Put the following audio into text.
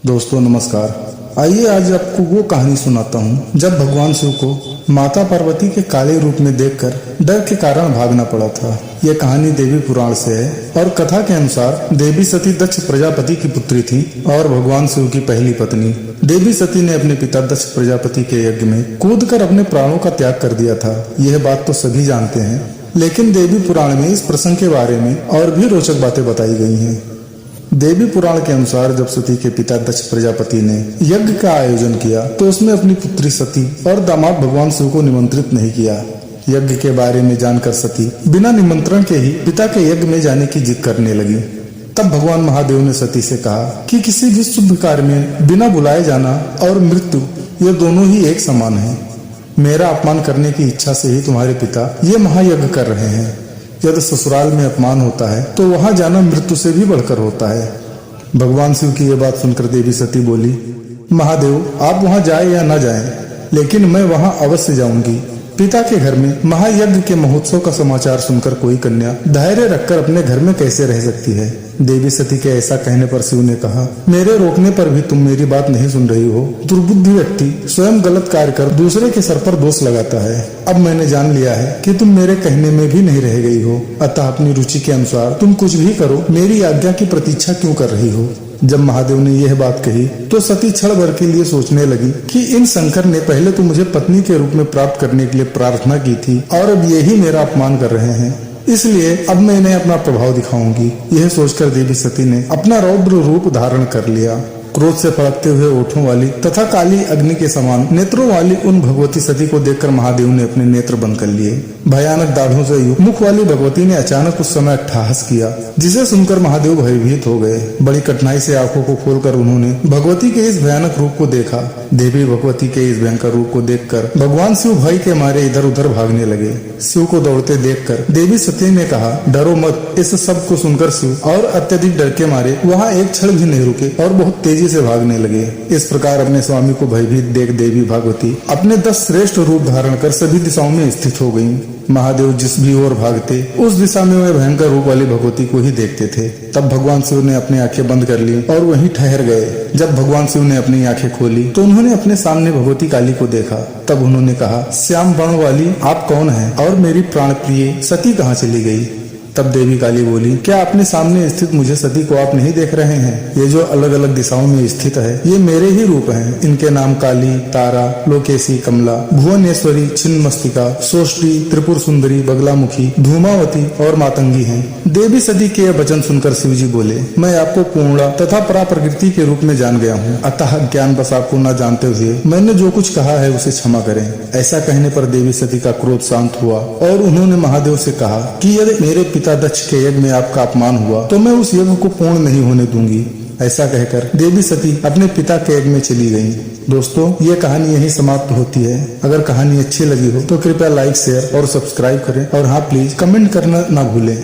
दोस्तों नमस्कार। आइए आज आपको वो कहानी सुनाता हूँ जब भगवान शिव को माता पार्वती के काले रूप में देखकर डर के कारण भागना पड़ा था। यह कहानी देवी पुराण से है और कथा के अनुसार देवी सती दक्ष प्रजापति की पुत्री थी और भगवान शिव की पहली पत्नी। देवी सती ने अपने पिता दक्ष प्रजापति के यज्ञ में कूदकर अपने प्राणों का त्याग कर दिया था। यह बात तो सभी जानते हैं, लेकिन देवी पुराण में इस प्रसंग के बारे में और भी रोचक बातें बताई गई हैं। देवी पुराण के अनुसार जब सती के पिता दक्ष प्रजापति ने यज्ञ का आयोजन किया तो उसमें अपनी पुत्री सती और दामाद भगवान शिव को निमंत्रित नहीं किया। यज्ञ के बारे में जानकर सती बिना निमंत्रण के ही पिता के यज्ञ में जाने की जिद करने लगी। तब भगवान महादेव ने सती से कहा कि किसी भी शुभ कार्य में बिना बुलाए जाना और मृत्यु ये दोनों ही एक समान है। मेरा अपमान करने की इच्छा से ही तुम्हारे पिता ये महायज्ञ कर रहे हैं। यदि ससुराल में अपमान होता है तो वहां जाना मृत्यु से भी बढ़कर होता है। भगवान शिव की यह बात सुनकर देवी सती बोली, महादेव आप वहां जाए या न जाएं, लेकिन मैं वहां अवश्य जाऊंगी। पिता के घर में महायज्ञ के महोत्सव का समाचार सुनकर कोई कन्या धैर्य रखकर अपने घर में कैसे रह सकती है। देवी सती के ऐसा कहने पर शिव ने कहा, मेरे रोकने पर भी तुम मेरी बात नहीं सुन रही हो। दुर्बुद्धि व्यक्ति स्वयं गलत कार्य कर दूसरे के सर पर दोष लगाता है। अब मैंने जान लिया है कि तुम मेरे कहने में भी नहीं रह गई हो, अतः अपनी रुचि के अनुसार तुम कुछ भी करो, मेरी आज्ञा की प्रतीक्षा क्यों कर रही हो। जब महादेव ने यह बात कही तो सती क्षण भर के लिए सोचने लगी कि इन शंकर ने पहले तो मुझे पत्नी के रूप में प्राप्त करने के लिए प्रार्थना की थी और अब यही मेरा अपमान कर रहे हैं, इसलिए अब मैं इन्हें अपना प्रभाव दिखाऊंगी। यह सोचकर देवी सती ने अपना रौद्र रूप धारण कर लिया। क्रोध से फड़कते हुए ओठों वाली तथा काली अग्नि के समान नेत्रों वाली उन भगवती सती को देखकर महादेव ने अपने नेत्र बंद कर लिए। भयानक दाढ़ों से युक्त मुख वाली भगवती ने अचानक उस समय अट्टहास किया, जिसे सुनकर महादेव भयभीत हो गए। बड़ी कठिनाई से आंखों को खोलकर उन्होंने भगवती के इस भयानक रूप को देखा। देवी भगवती के इस भयंकर रूप को देखकर भगवान शिव भय के मारे इधर उधर भागने लगे। शिव को दौड़ते देखकर देवी सती ने कहा, डरो मत। इस सब को सुनकर शिव और अत्यधिक डर के मारे वहाँ एक क्षण भी नहीं रुके और बहुत तेजी से भागने लगे। इस प्रकार अपने स्वामी को भयभीत देख देवी भगवती अपने 10 श्रेष्ठ रूप धारण कर सभी दिशाओं में स्थित हो गयी। महादेव जिस भी ओर भागते उस दिशा में वे भयंकर रूप वाली भगवती को ही देखते थे। तब भगवान शिव ने अपनी आंखें बंद कर ली और वहीं ठहर गए। जब भगवान शिव ने अपनी आंखें खोली तो उन्होंने अपने सामने भगवती काली को देखा। तब उन्होंने कहा, श्याम वर्ण वाली आप कौन हैं और मेरी प्राण प्रिय सती कहाँ चली गई। तब देवी काली बोली, क्या अपने सामने स्थित मुझे सती को आप नहीं देख रहे हैं। ये जो अलग अलग दिशाओं में स्थित है ये मेरे ही रूप हैं। इनके नाम काली, तारा, लोकेशी, कमला, भुवनेश्वरी, छिन्नमस्तिका, सोष्टी, त्रिपुर सुंदरी, बगलामुखी, धूमावती और मातंगी हैं। देवी सती के यह वचन सुनकर शिव जी बोले, मैं आपको पूर्ण तथा परा प्रकृति के रूप में जान गया हूँ, अतः ज्ञान बस आपको न जानते हुए मैंने जो कुछ कहा है उसे क्षमा करें। ऐसा कहने पर देवी सती का क्रोध शांत हुआ और उन्होंने महादेव से कहा कि यदि मेरे पिता दक्ष के यज्ञ में आपका अपमान हुआ तो मैं उस यज्ञ को पूर्ण नहीं होने दूंगी। ऐसा कहकर देवी सती अपने पिता के यज्ञ में चली गईं। दोस्तों ये कहानी यहीं समाप्त होती है। अगर कहानी अच्छी लगी हो तो कृपया लाइक, शेयर और सब्सक्राइब करें और हाँ प्लीज कमेंट करना ना भूलें।